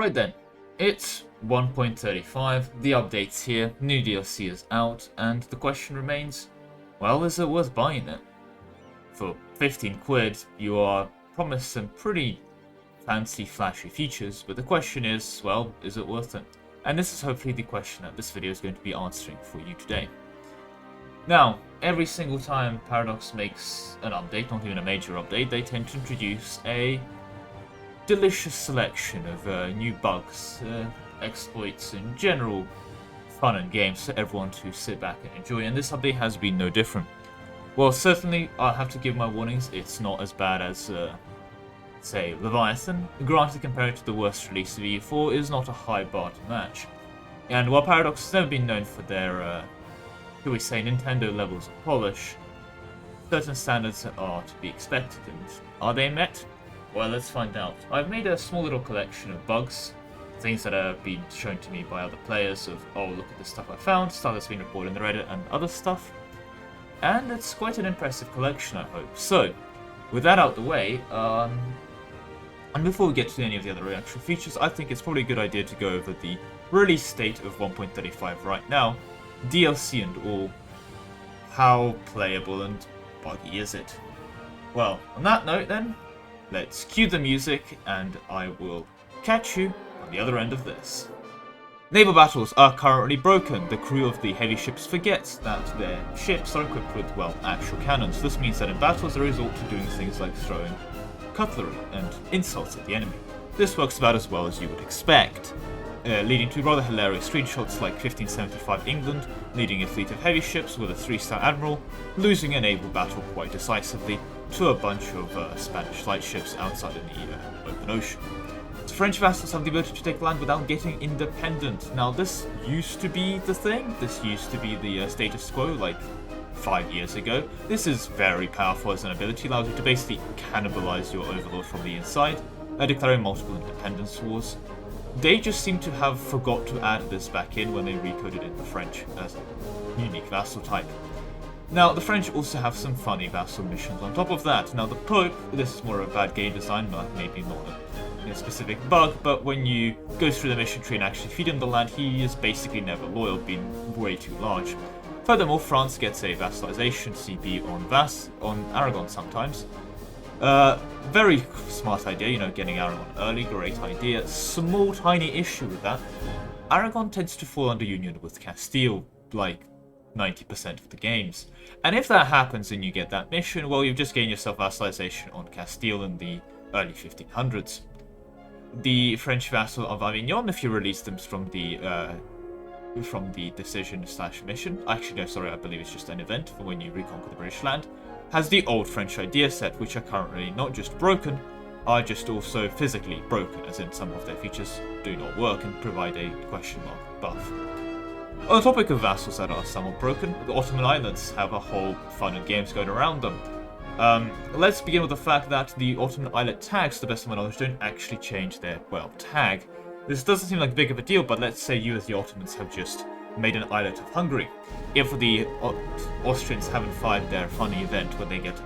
Right then, it's 1.35, the update's here, new DLC is out, and the question remains, well, is it worth buying it? For 15 quid, you are promised some pretty fancy, flashy features, but the question is, well, is it worth it? And this is hopefully the question that this video is going to be answering for you today. Now, every single time Paradox makes an update, not even a major update, they tend to introduce a delicious selection of new bugs, exploits, and general fun and games for everyone to sit back and enjoy, and this update has been no different. Well, certainly, I'll have to give my warnings, it's not as bad as, say, Leviathan. Granted, compared to the worst release of EU4, is not a high bar to match. And while Paradox has never been known for their, shall we say, Nintendo levels of polish, certain standards are to be expected, and are they met? Well, let's find out. I've made a small little collection of bugs, things that have been shown to me by other players of, oh, look at the stuff I found, stuff that's been reported in the Reddit, and other stuff. And it's quite an impressive collection, I hope. So, with that out the way, and before we get to any of the other actual features, I think it's probably a good idea to go over the release state of 1.35 right now, DLC and all. How playable and buggy is it? Well, on that note then, let's cue the music, and I will catch you on the other end of this. Naval battles are currently broken. The crew of the heavy ships forgets that their ships are equipped with, well, actual cannons. This means that in battles they resort to doing things like throwing cutlery and insults at the enemy. This works about as well as you would expect, leading to rather hilarious screenshots like 1575 England leading a fleet of heavy ships with a 3-star admiral, losing a naval battle quite decisively to a bunch of Spanish light ships outside in the open ocean. The French vassals have the ability to take land without getting independent. Now, this used to be the thing. This used to be the status quo, like 5 years ago. This is very powerful as an ability, allows you to basically cannibalize your overlord from the inside, declaring multiple independence wars. They just seem to have forgot to add this back in when they recoded in the French as a unique vassal type. Now, the French also have some funny vassal missions on top of that. Now, the Pope, this is more of a bad game design, maybe not a specific bug, but when you go through the mission tree and actually feed him the land, he is basically never loyal, being way too large. Furthermore, France gets a vassalization CP on Aragon sometimes. Very smart idea, getting Aragon early, great idea. Small, tiny issue with that. Aragon tends to fall under union with Castile, like 90% of the games. And if that happens and you get that mission, well, you've just gained yourself vassalization on Castile in the early 1500s. The French vassal of Avignon, if you release them from the decision/mission, actually no, sorry, I believe it's just an event for when you reconquer the British land, has the old French idea set, which are currently not just broken, are just also physically broken, as in some of their features do not work and provide a question mark buff. On the topic of vassals that are somewhat broken, the Ottoman Islands have a whole fun and games going around them. Let's begin with the fact that the Ottoman Islet tags, to the best of my knowledge, don't actually change their, well, tag. This doesn't seem like big of a deal, but let's say you as the Ottomans have just made an islet of Hungary. If the Austrians haven't fired their funny event where they get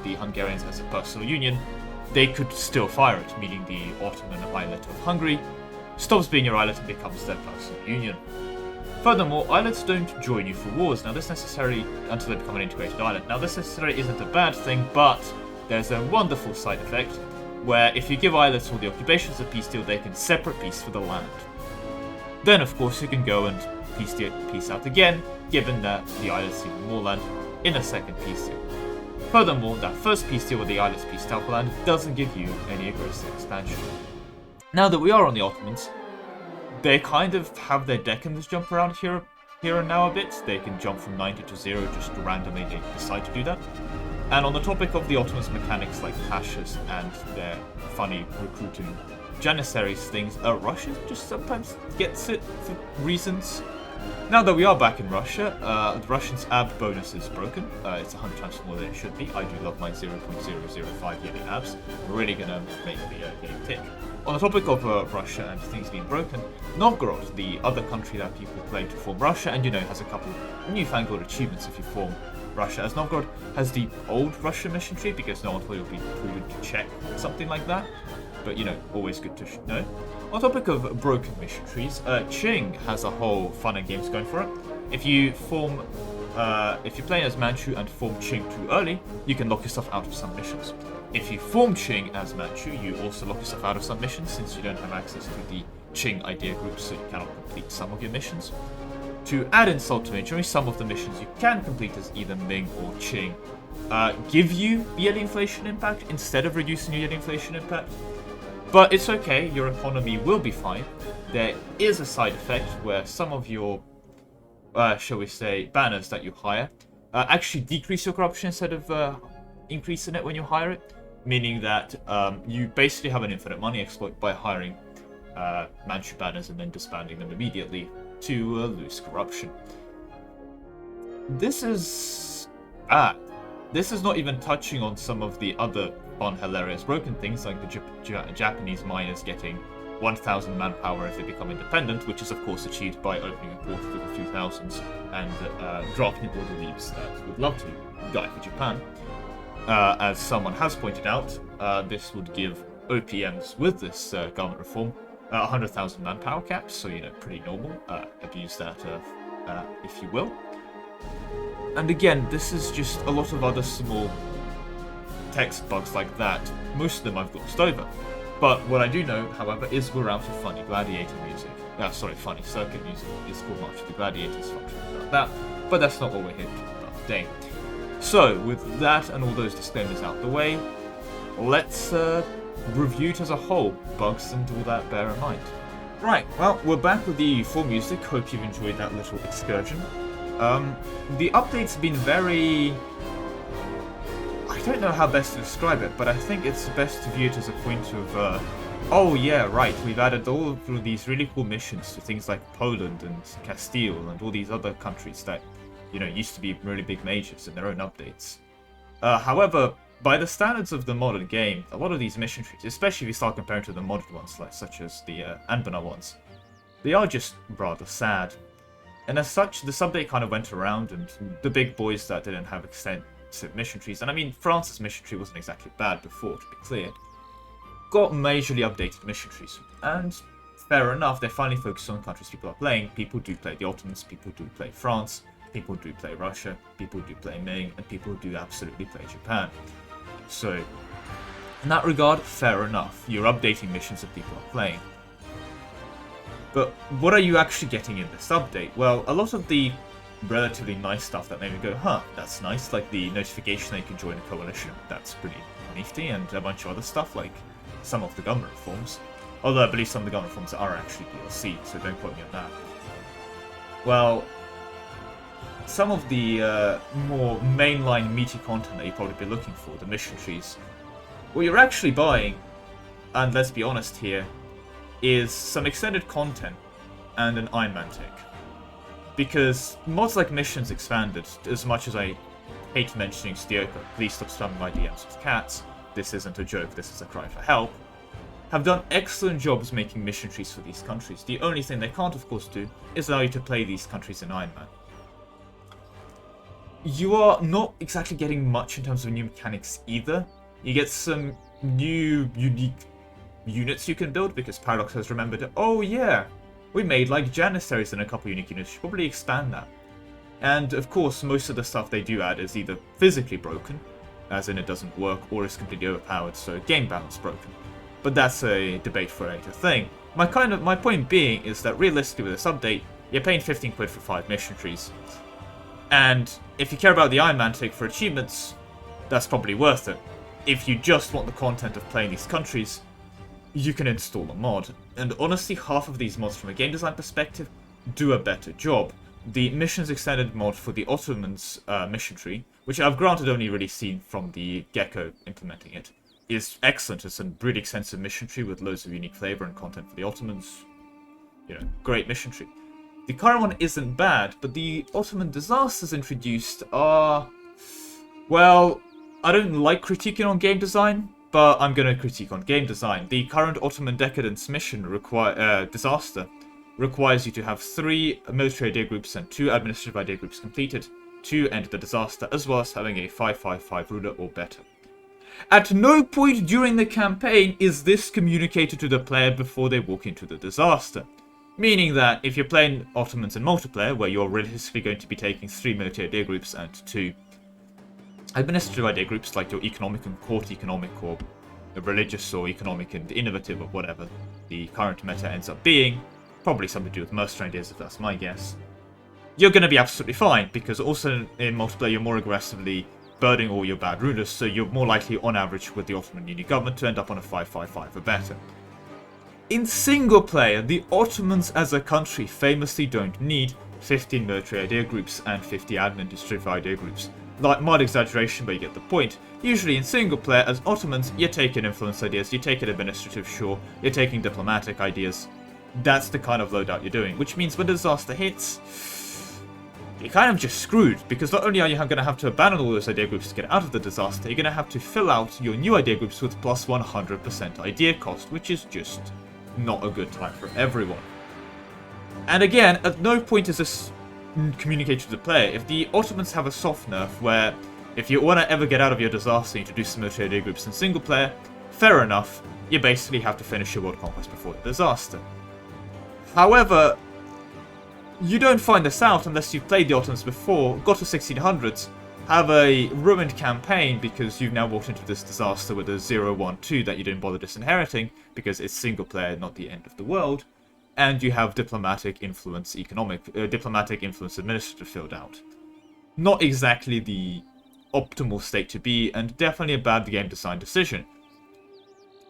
the Hungarians as a personal union, they could still fire it, meaning the Ottoman Islet of Hungary stops being your islet and becomes their personal union. Furthermore, islets don't join you for wars. Now, this necessarily, until they become an integrated islet. Now, this necessarily isn't a bad thing, but there's a wonderful side effect, where if you give islets all the occupations of peace deal, they can separate peace for the land. Then, of course, you can go and peace out again, given that the islets see more land in a second peace deal. Furthermore, that first peace deal with the islets peaced out for land doesn't give you any aggressive expansion. Now that we are on the Ottomans, they kind of have their decans jump around here and now a bit. They can jump from 90 to 0 just randomly, they decide to do that. And on the topic of the Ottomans' mechanics like pashas and their funny recruiting janissaries things, Russia just sometimes gets it for reasons. Now that we are back in Russia, the Russians' AB bonus is broken. It's 100 times smaller than it should be. I do love my 0.005 yearly abs. We're really gonna make the game tick. On the topic of Russia and things being broken, Novgorod, the other country that people play to form Russia, and has a couple newfangled achievements if you form Russia as Novgorod, has the old Russian mission tree because no one thought it would be prudent to check something like that. but you know, always good to know. On topic of broken mission trees, Qing has a whole fun and games going for it. If you're playing as Manchu and form Qing too early, you can lock yourself out of some missions. If you form Qing as Manchu, you also lock yourself out of some missions since you don't have access to the Qing idea group, so you cannot complete some of your missions. To add insult to injury, some of the missions you can complete as either Ming or Qing give you yearly inflation impact instead of reducing your yearly inflation impact. But it's okay, your economy will be fine. There is a side effect where some of your, shall we say, banners that you hire actually decrease your corruption instead of increasing it when you hire it. Meaning that you basically have an infinite money exploit by hiring Manchu banners and then disbanding them immediately to lose corruption. This is bad. This is not even touching on some of the other fun, hilarious, broken things like the Japanese miners getting 1,000 manpower if they become independent, which is of course achieved by opening a port for the 2000s and drafting all the leaves that would love to die for Japan. As someone has pointed out, this would give OPMs with this government reform 100,000 manpower caps, so you know, pretty normal. Abuse that if you will. And again, this is just a lot of other small text bugs like that. Most of them I've glossed over. But what I do know, however, is we're out of funny gladiator music. Funny circuit music is called March of the Gladiators, function about that. But that's not what we're here to talk about today. So, with that and all those disclaimers out the way, let's review it as a whole. Bugs and all that, bear in mind. Right, well, we're back with the EU4 music. Hope you've enjoyed that little excursion. The update's been very... I don't know how best to describe it, but I think it's best to view it as a point of, oh yeah, right, we've added all of these really cool missions to things like Poland and Castile and all these other countries that, you know, used to be really big majors in their own updates. However, by the standards of the modern game, a lot of these mission trees, especially if you start comparing to the modern ones, like such as the Anbana ones, they are just rather sad. And as such, this update kind of went around, and the big boys that didn't have extensive mission trees, and I mean, France's mission tree wasn't exactly bad before, to be clear, got majorly updated mission trees. And fair enough, they finally focused on countries people are playing. People do play the Ottomans, people do play France, people do play Russia, people do play Ming, and people do absolutely play Japan. So, in that regard, fair enough. You're updating missions that people are playing. But what are you actually getting in this update? Well, a lot of the relatively nice stuff that made me go, huh, that's nice, like the notification that you can join a coalition, that's pretty nifty, and a bunch of other stuff, like some of the government reforms. Although I believe some of the government reforms are actually DLC, so don't quote me on that. Well, some of the more mainline meaty content that you'd probably be looking for, the mission trees, what you're actually buying, and let's be honest here, is some extended content and an Iron Man tick. Because mods like Missions Expanded, as much as I hate mentioning Stioka, please stop spamming my DMs with cats, this isn't a joke, this is a cry for help, have done excellent jobs making mission trees for these countries. The only thing they can't of course do is allow you to play these countries in Iron Man. You are not exactly getting much in terms of new mechanics either. You get some new unique units you can build, because Paradox has remembered, oh yeah, we made like Janissaries and a couple unique units, should probably expand that. And of course, most of the stuff they do add is either physically broken, as in it doesn't work, or is completely overpowered, so game balance broken. But that's a debate for a later thing. My point being is that realistically with this update, you're paying 15 quid for 5 mission trees. And if you care about the Iron Man tick for achievements, that's probably worth it. If you just want the content of playing these countries, you can install a mod. And honestly, half of these mods from a game design perspective do a better job. The Missions Extended mod for the Ottomans mission tree, which I've granted only really seen from the Gecko implementing it, is excellent. It's a really extensive mission tree with loads of unique flavor and content for the Ottomans. You know, great mission tree. The current one isn't bad, but the Ottoman disasters introduced are... well, I don't like critiquing on game design, but I'm going to critique on game design. The current Ottoman Decadence mission disaster requires you to have 3 military idea groups and 2 administrative idea groups completed to end the disaster, as well as having a 555 ruler or better. At no point during the campaign is this communicated to the player before they walk into the disaster. Meaning that if you're playing Ottomans in multiplayer, where you're realistically going to be taking 3 military idea groups and 2 administrative idea groups, like your economic and court economic, or religious or economic and innovative, or whatever the current meta ends up being, probably something to do with mercenary ideas if that's my guess, you're going to be absolutely fine, because also in multiplayer you're more aggressively burdening all your bad rulers, so you're more likely on average with the Ottoman Union government to end up on a 5-5-5 or better. In single player, the Ottomans as a country famously don't need 15 military idea groups and 50 administrative idea groups. Like, mild exaggeration, but you get the point. Usually in single player, as Ottomans, you're taking influence ideas, you're taking administrative, sure, you're taking diplomatic ideas. That's the kind of loadout you're doing, which means when disaster hits, you're kind of just screwed, because not only are you going to have to abandon all those idea groups to get out of the disaster, you're going to have to fill out your new idea groups with plus 100% idea cost, which is just not a good time for everyone. And again, at no point is this communicated to the player. If the Ottomans have a soft nerf where if you want to ever get out of your disaster, you introduce some military idea groups in single player, fair enough, you basically have to finish your world conquest before the disaster. However, you don't find this out unless you've played the Ottomans before, got to 1600s, have a ruined campaign because you've now walked into this disaster with a 0-1-2 that you didn't bother disinheriting because it's single player, not the end of the world, and you have diplomatic influence administrative filled out. Not exactly the optimal state to be, and definitely a bad game design decision.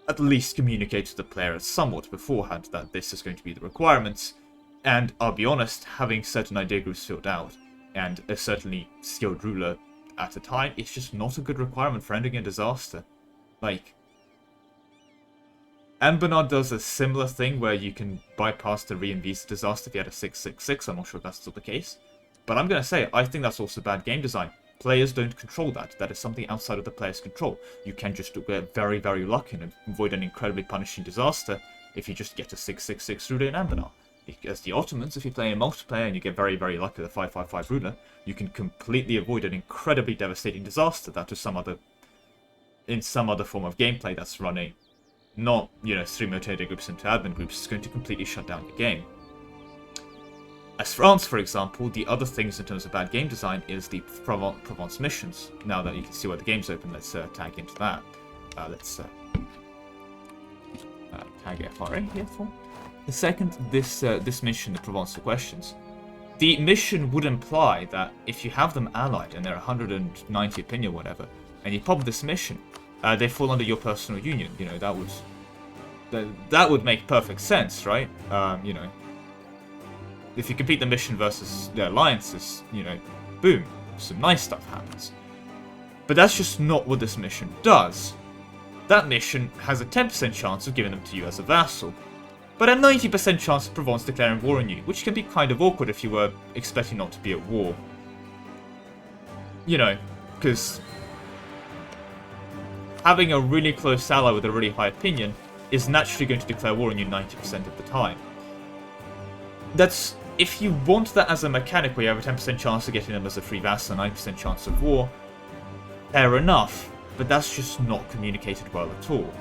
At least communicate to the player somewhat beforehand that this is going to be the requirements. And I'll be honest, having certain idea groups filled out, and a certainly skilled ruler at a time, it's just not a good requirement for ending a disaster. Like, Anbanar does a similar thing where you can bypass the re-invis disaster if you had a 6-6-6, I'm not sure if that's still the case. But I'm going to say, I think that's also bad game design. Players don't control that. That is something outside of the player's control. You can just get very, very lucky and avoid an incredibly punishing disaster if you just get a 6-6-6 ruler in Anbanar. As the Ottomans, if you play in multiplayer and you get very, very lucky with a 5-5-5 ruler, you can completely avoid an incredibly devastating disaster that in some other form of gameplay that's running, not, 3 military groups into admin groups, is going to completely shut down your game. As France, for example, the other things in terms of bad game design is the Provence missions. Now that you can see where the game's open, let's tag into that. Let's tag FRA here for. The second, this mission, the Provençal questions, the mission would imply that if you have them allied and they're 190 opinion, whatever, and you pop this mission, they fall under your personal union. That would make perfect sense, right? If you complete the mission versus the alliances, boom, some nice stuff happens. But that's just not what this mission does. That mission has a 10% chance of giving them to you as a vassal, but a 90% chance of Provence declaring war on you, which can be kind of awkward if you were expecting not to be at war. Because having a really close ally with a really high opinion is naturally going to declare war on you 90% of the time. That's, if you want that as a mechanic where you have a 10% chance of getting them as a free vassal and a 90% chance of war, fair enough, but that's just not communicated well at all.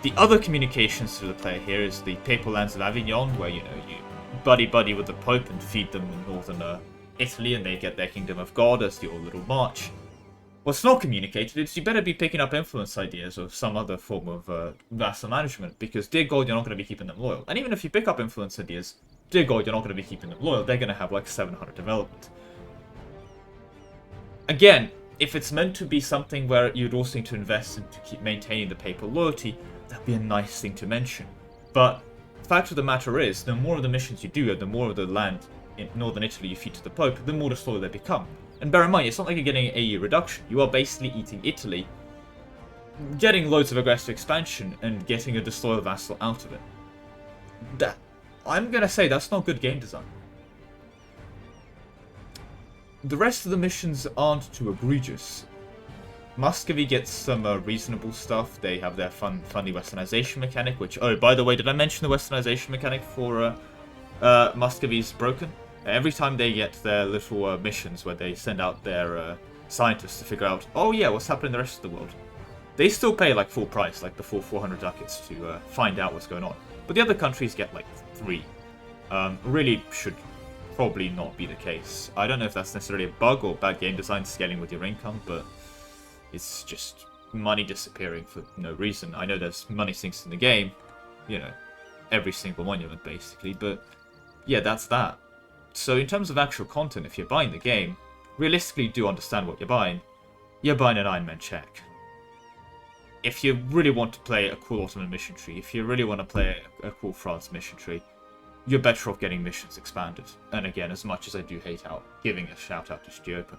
The other communications to the player here is the Papal Lands of Avignon, where, you buddy-buddy with the Pope and feed them in northern Italy, and they get their Kingdom of God as your little march. What's not communicated is you better be picking up influence ideas or some other form of vassal management, because dear God, you're not going to be keeping them loyal. And even if you pick up influence ideas, dear God, you're not going to be keeping them loyal. They're going to have like 700 development. Again, if it's meant to be something where you'd also need to invest in to keep maintaining the papal loyalty, that'd be a nice thing to mention. But the fact of the matter is, the more of the missions you do, and the more of the land in northern Italy you feed to the Pope, the more disloyal they become. And bear in mind, it's not like you're getting an AE reduction. You are basically eating Italy, getting loads of aggressive expansion, and getting a disloyal vassal out of it. I'm gonna say that's not good game design. The rest of the missions aren't too egregious. Muscovy gets some reasonable stuff. They have their funny westernization mechanic, which, oh, by the way, did I mention the westernization mechanic for Muscovy's broken? Every time they get their little missions where they send out their scientists to figure out, oh yeah, what's happening in the rest of the world, they still pay like full price, like the full 400 ducats to find out what's going on. But the other countries get like 3. Really should probably not be the case. I don't know if that's necessarily a bug or bad game design scaling with your income, but it's just money disappearing for no reason. I know there's money sinks in the game, you know, every single monument basically, but yeah, that's that. So in terms of actual content, if you're buying the game, realistically do understand what you're buying. You're buying an Iron Man check. If you really want to play a cool Ottoman mission tree, if you really want to play a cool France mission tree, you're better off getting missions expanded. And again, as much as I do hate out giving a shout out to Stiopen,